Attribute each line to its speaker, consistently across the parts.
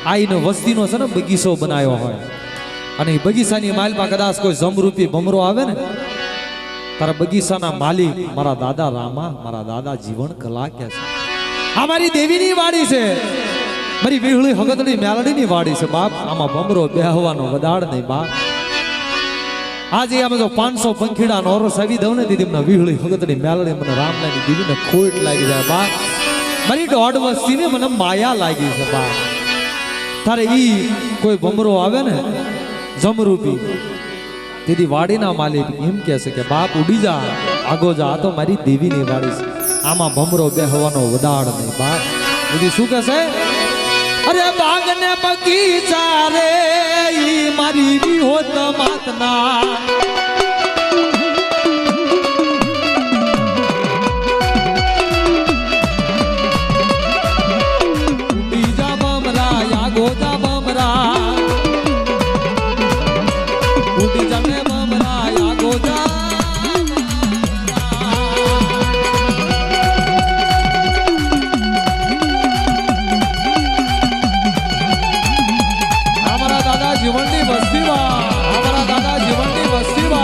Speaker 1: આઈનો વસ્તીનો છે ને બગીચો બનાવ્યો હોય અને એ બગીચાની માલમાં કદાચ કોઈ જમરૂપી ભમરો આવે ને તારા બગીચાના માલિક મારા દાદા રામા મારા દાદા જીવન કલા કે છે આ મારી દેવીની વાડી છે મારી વિહળી હગતડી મેલડીની વાડી છે બાપ આમાં ભમરો બેહવાનો વદાડ નહીં બાપ આજે અમે જો 500 પંખીડા નો ઓરસ આવી દઉં ને દીદી મને વિહળી હગતડી મેલડી મને રામલાની દીવીને ખોટ લાગી જાય બાપ મારી દોઢ વસ્તીને મને માયા લાગી છે બાપ તારે ઈ કોઈ ભમરો આવે ને જમરૂપી દીદી વાડીના માલિક એમ કહે છે કે બાપ ઉડી જા આગો જા આ તો મારી દેવીની વાડી છે આમાં ભમરો બેહવાનો વદાડ નહીં બાપ દીદી શું કહે છે અરે બાગ ને બગીચા રે ઈ મારી વિહોત માતના બીજા બમરા યા ગોજા બમરા ઉડી જાને બમરા યા ગોજા જીવનની વસ્તીમાં અમારા દાદા જીવનની વસ્તીમાં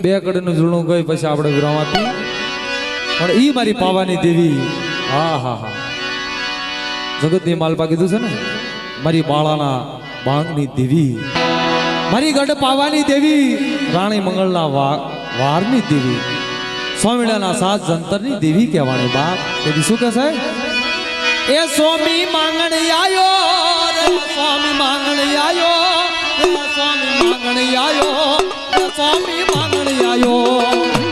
Speaker 1: બે કડનું ઝૂણું ગઈ પછી આપણે વિરાવાતી પણ ઈ મારી પાવાની દેવી હા હા હા જગતની માલપા કીધું છે ને મારી બાળાના બાંગની દેવી મારી ગઢ પાવાની દેવી રાણી મંગળના વારની દેવી સ્વામિનારાયણના સાત જંતરની દેવી કહેવાની બાપ તેથી શું કહે છે એ સ્વામી માંગણી આયો રે સ્વામી માંગણી આયો રે સ્વામી માંગણી આયો રે સ્વામી માંગણી આયો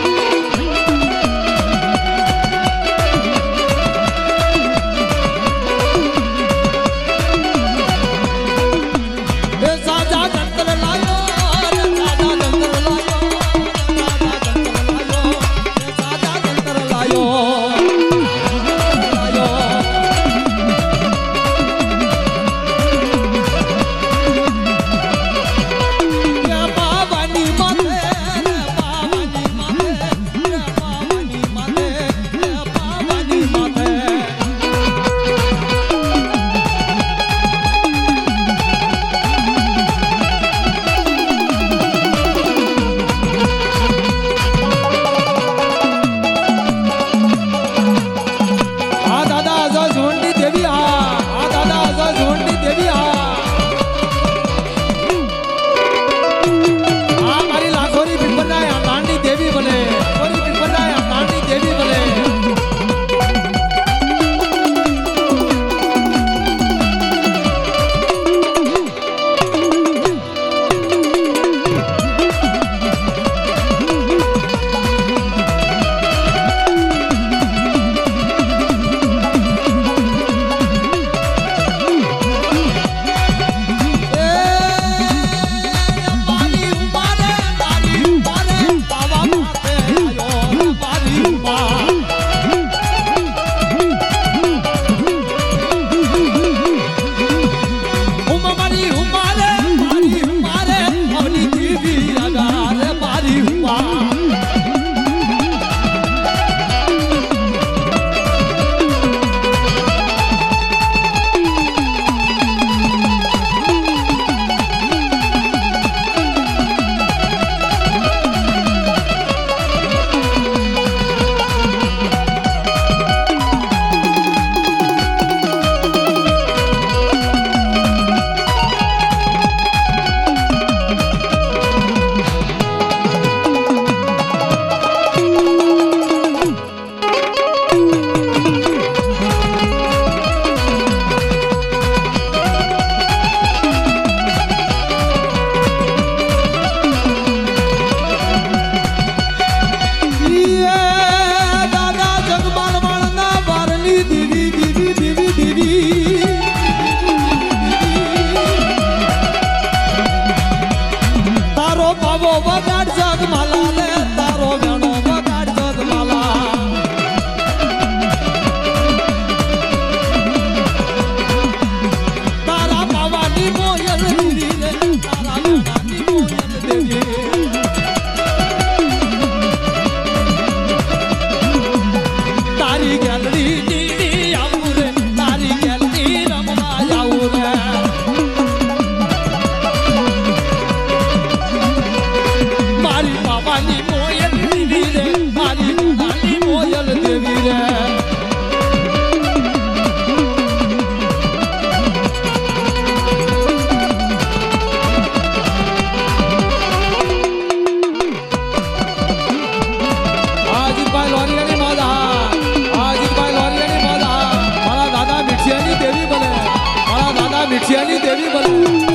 Speaker 2: મિઠિયાની દેવી બને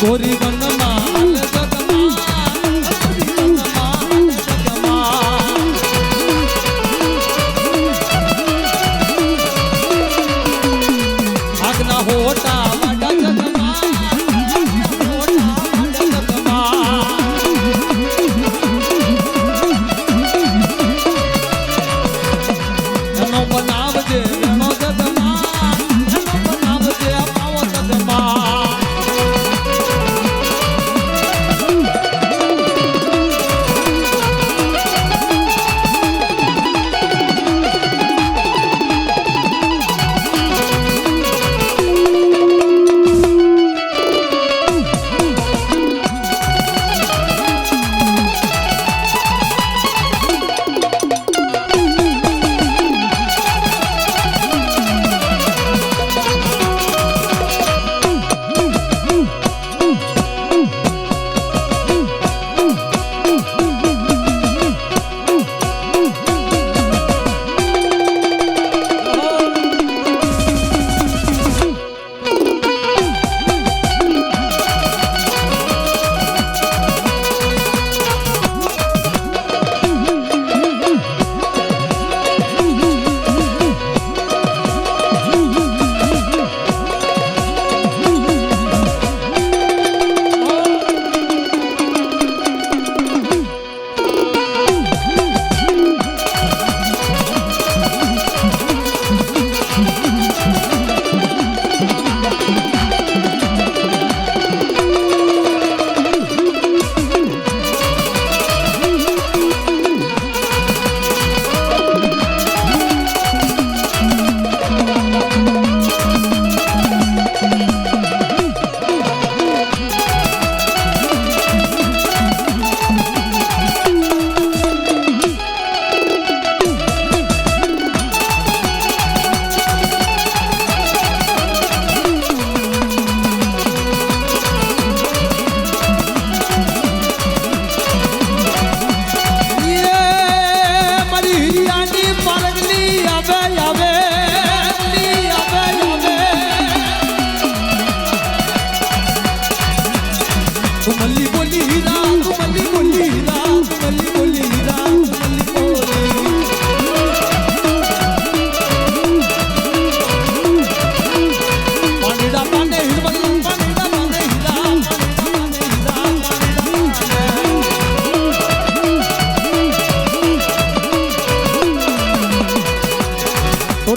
Speaker 1: ગોરી વનમાં જગમાં ગોરી વનમાં જગમાં આગના હોટા વાડા જગમાં હોટા વાડા જગમાં એનો બનાવજે એનો જગમાં એનો બનાવજે પાવો જગમાં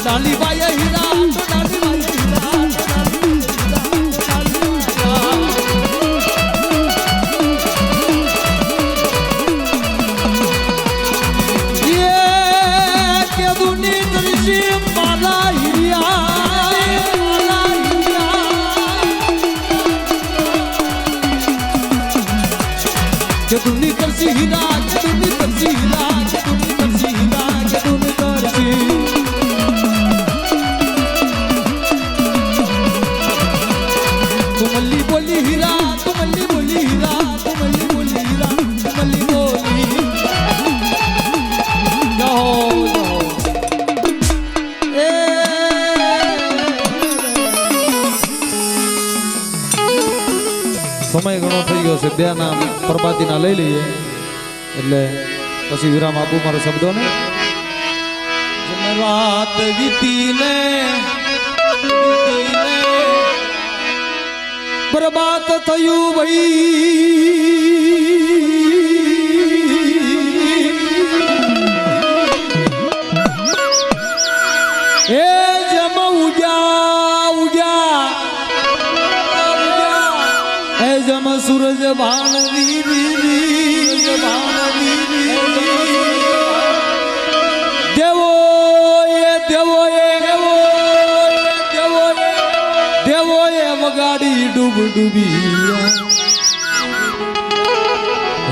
Speaker 1: डाली बाया हीरा तो डाली बाया हीरा ये के दुनी दर्शी माला हिरिया के दुनी दर्शी हीरा के दुनी दर्शी हीरा के दुनी दर्शी हीरा के दुनी दर्शी तुमली बोली हीरा तुमली बोली हीरा तुमली बोली हीरा तुमली बोली जाओ ए સમય ઘણો થઈ ગયો છે બે નામ પ્રભાતીના લઈ લઈએ એટલે પછી વિરામ આપું મારા શબ્દોને રાત વીતીને બરબાદ થયું ભાઈ એ જમ ઉજા ઉજા એ જમ સૂરજ ભાન દેવો એ દેવો એ દેવો એ વગાડી ડૂબ ડૂબી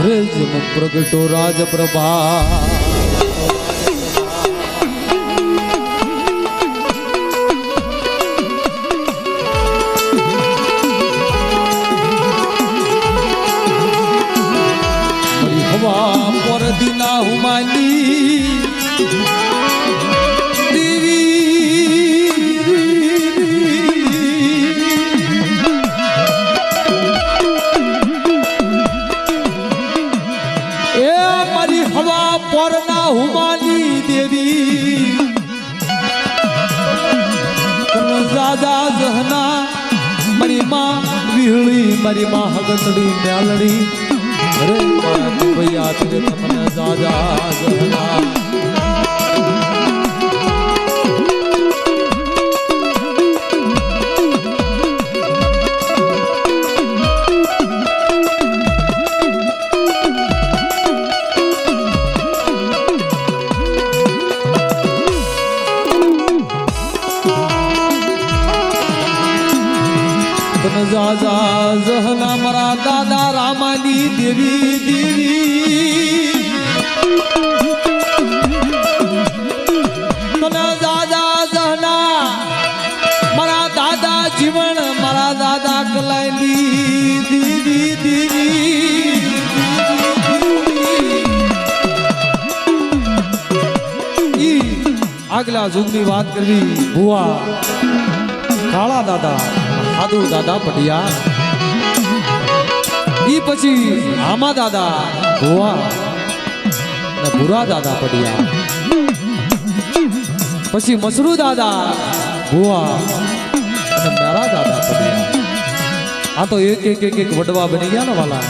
Speaker 1: રે જમ પ્રગટો રાજ પ્રભા હવા પર દિના હુમાલી ઈહળી મારી માં હગતડી મ્યાલડી અરે મારા ભૈયા તીરે તમને જાજા જહલા જાજા જહલા મારા દાદા રામાની દેવી દેવી તને જાજા જહલા મારા દાદા જીવન મારા દાદા કલાઈલી દેવી દેવી ઈ આગલા યુગની વાત કરવી ભુવા કાળા દાદા સાધુ દાદા પટિયા ઈ પછી આમા દાદા ભુવા ને ભુરા દાદા પટિયા પછી મસરૂ દાદા ભુવા અને મારા દાદા પટિયા આ તો એક વડવા બની ગયા ને વાલા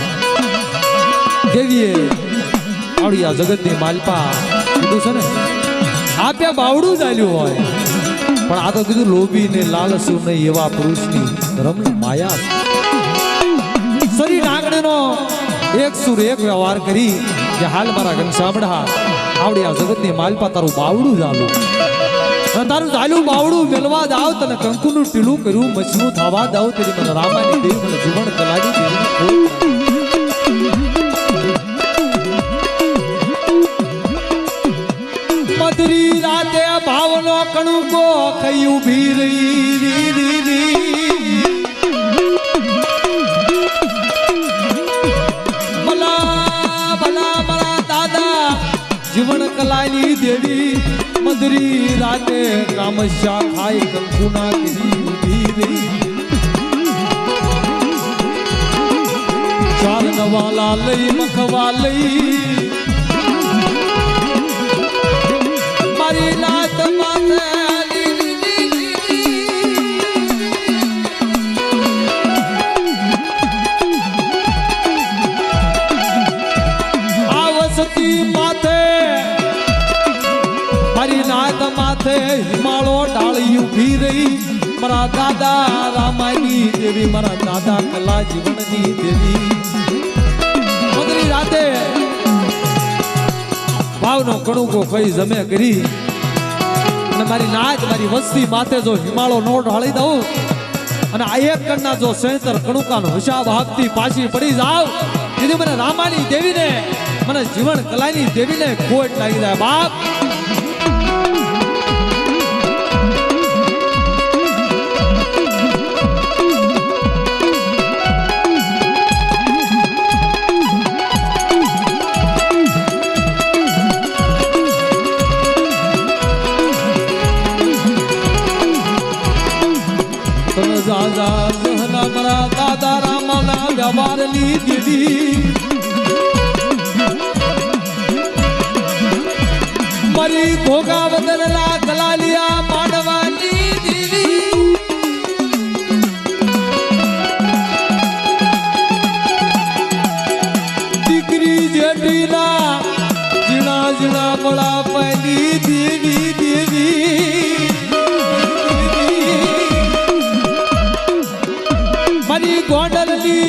Speaker 1: દેવીએ આવડિયા જગતની માલપા કીધું છે ને આપ્યા બાવડું ચાલ્યું હોય પણ આ તો કીધું લોભી ને લાલસુ નહીં એવા પુરુષની ધર્મ માયા શરીર આંગણેનો એક સુર એક વ્યવહાર કરી કે હાલ મારા ઘનશ્યામડા આવડી આ જગતની માલપા તારું બાવડું ચાલું તારું ચાલું બાવડું મેલવા દાવ તને કંકુનું ટીલું કર્યું મછનું થવા દાવ તેની મને રામાની દેવી મને જીવન કલાની દેવી મધુરી રાતે ભાવનો કણુકો કઈ ઉભી રહી ભલા ભલા મારા દાદા જીવન કલાની દેવી મધુરી રાતે કામશ્યા ખાઈ કંકુના કરી ઉભી રહી ચાર નવાલા લઈ મખવા લઈ મારી નાત માથે આવસતી માથે મારી નાત માથે હિમાળો ડાળી ઉભી રહી મારા દાદા રામાની દેવી મારા દાદા કલા જીવનની દેવી મગરી રાતે ભાવનો કણુકો કઈ જમે કરી અને મારી નાચ મારી વસ્તી માથે જો હિમાળો નો ઢાળી દઉં અને આ એક કણના જો સેંતર કણુકાનો હિસાબ આપતી પાછી પડી જાવ દીદી મને રામાની દેવીને મને જીવન કલાની દેવીને ખોટ લાગી જાય બાપ જાજા જહલા મારા દાદા રામાના વ્યવહારની દેવી મારી ઘોઘા વદનલા કલાલિયા માંડવાની દેવી દીકરી જેઠીના જીણા જીણા બળા પહેલી દેવી દેવી મારી ગોંડલની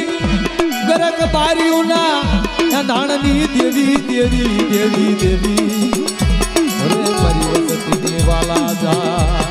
Speaker 1: ગરક બારીઓના ધાણની દેવી દેવી દેવી દેવી અરે મારી વસતી વાલા જા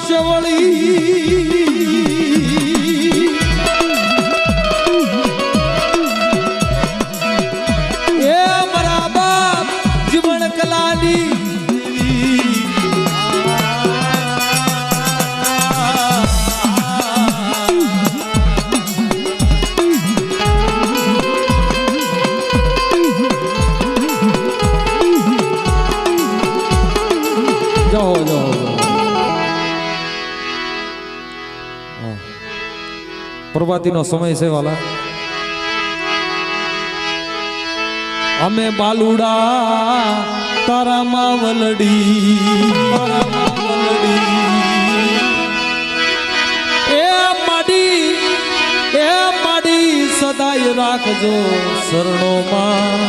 Speaker 1: શવળી એ મારા બાપ જીવન કલાની પ્રભાતીનો સમય છે વાલા. અમે બાલુડા તારામાં વલડી એ માડી સદાય રાખજો શરણોમાં.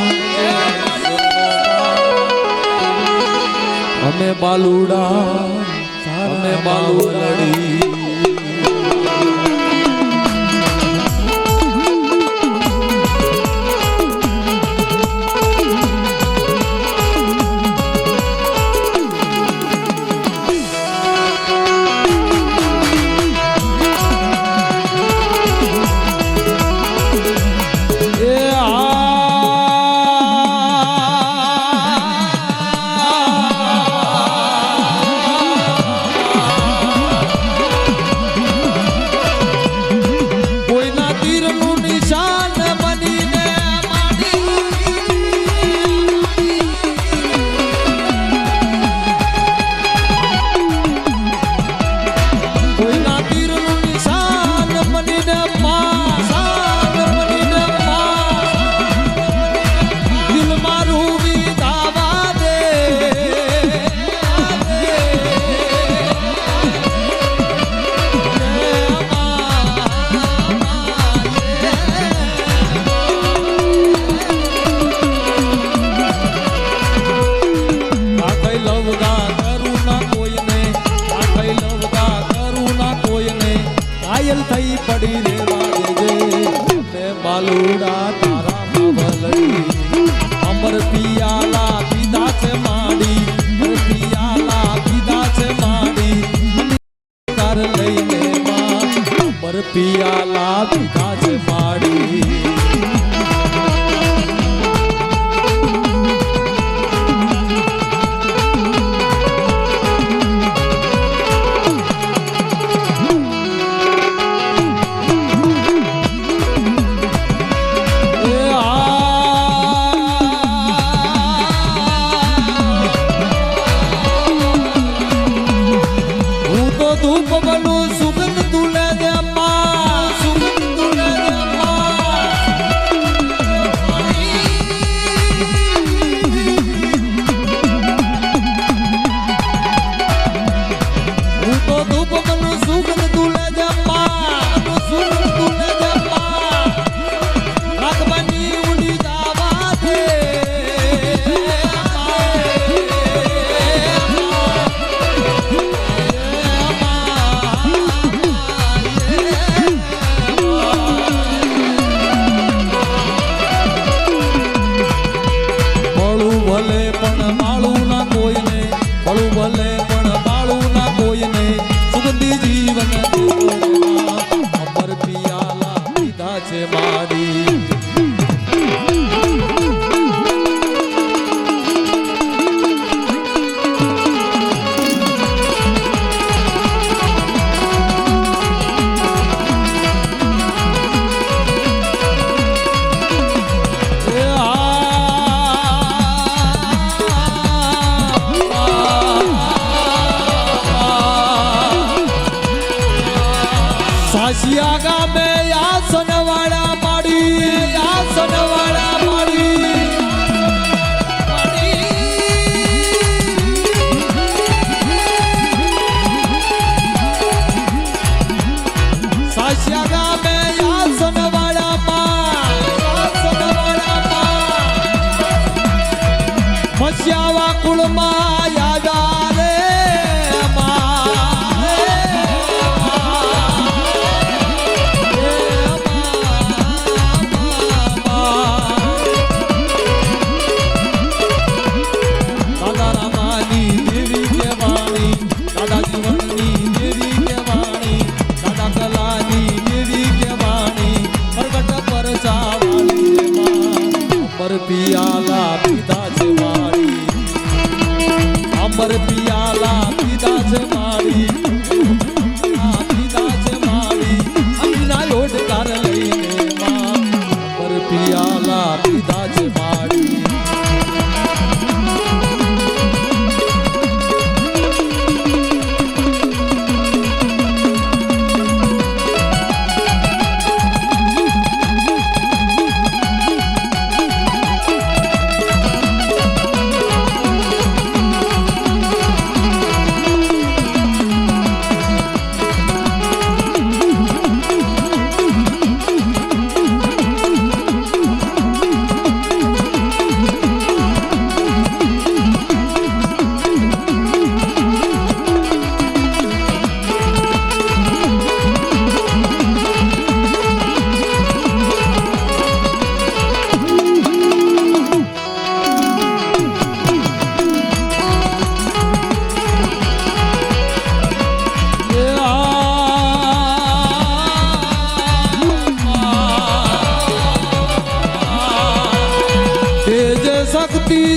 Speaker 1: અમે બાલુડી થઈ પડી રેવા દેજે. મેં બાલુડા તારામાં વલડી અમર પિયાલા પીધા છે માડી, પિયાલા પીધા છે માડી તાર લઈને માં. અમર પિયાલા પીધા છે માડી. સાસિયા ગામે આસનવાળા માડી, આસનવાળા માડી સાસિયા ગામે આસનવાળા માં, આસનવાળા માં મસ્યાવા કુળમાં યાદા રે દાદા જીવનની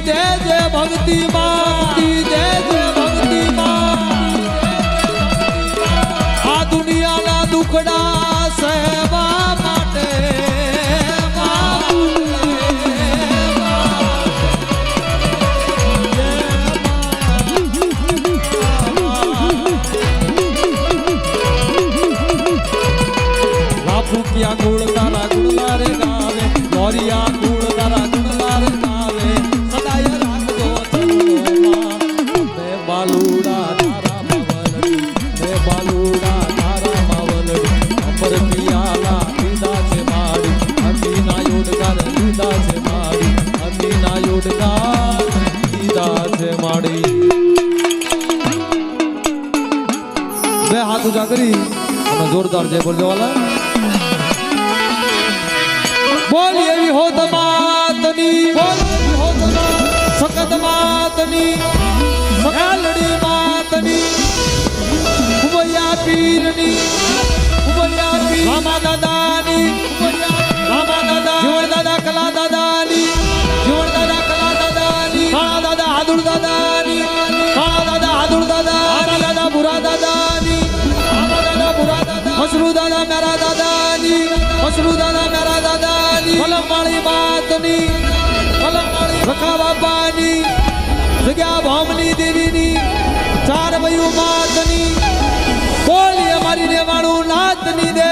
Speaker 1: જય જય ભક્તિ માં જય જય ભક્તિ માં આ દુનિયાના દુખડા સહેવા માટે ફૂકિયા ગુણ તારા ગુણલા રે ગાવે મોરિયા ગુણ તારા ગુણલા રે ગાવે સદાય રાખજો ચરણોમાં બે બાલુડા તારા માવલડી બે બાલુડા તારા માવલડી અમર પિયાલા લીધા છે માડી અમીના યોડકાર લીધા છે માડી અમીના યોડકાર લીધા છે માડી બે હાથ ઊંચા કરી અને જોરદાર જય બોલજો વાલા બોલ એવી હોત માતની બોલ એવી હોત સકત માતની સકાલડી માતની ઉબૈયા પીરની ઉબૈયા પીર રામા દાદાની રામા દાદા જીવણ દાદા કલા દાદાની જીવણ દાદા કલા દાદાની કાળા દાદા હાદુર દાદાની કાળા દાદા હાદુર દાદા રામા દાદા બુરા દાદાની રામા દાદા બુરા દાદા મસરૂ દાદા મેરા દાદાની મસરૂ દાદા મેરા દાદાની કલમવાળી માતની કલમવાળી રખા બાપાની જગ્યા ભામની દેવીની ચાર વયુ માતની બોલી અમારી રેવાણું નાથની દે